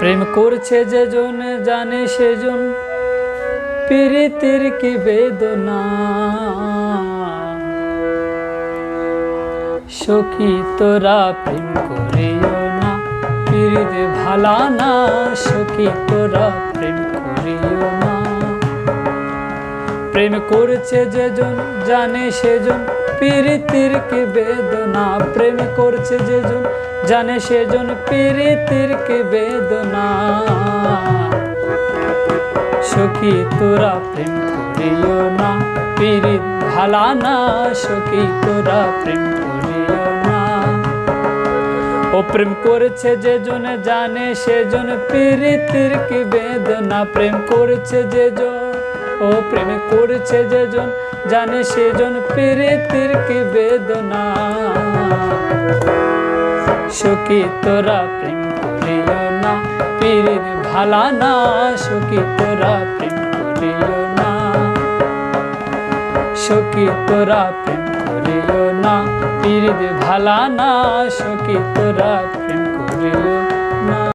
প্রেম করছে যেজন জানে সেজন প্রীতির কি বেদনা। সখী তোরা প্রেম করিও না, প্রীত ভালা না। সখী তোরা প্রেম করিও না। প্রেম করছে যেজন জানে সেজন প্রীতির কি বেদনা। প্রেম করছে যেজন জানে সেজন প্রীতির কি বেদনা। সখী তোরা প্রেম করিও না, প্রীত ভালা না। সখী তোরা প্রেম করিও না। ও প্রেম করছে যেজন জানে সেজন প্রীতির কি বেদনা। প্রেম করছে যেজন, ও প্রেম করছে যেজন জানে সেজন প্রীতির কি বেদনা। সখী তোরা প্রেম করিও না, প্রীত ভালা না। সখী তোরা প্রেম করিও না। সখী তোরা প্রেম করিও না, প্রীত ভালা না। সখী তোরা প্রেম করিও না।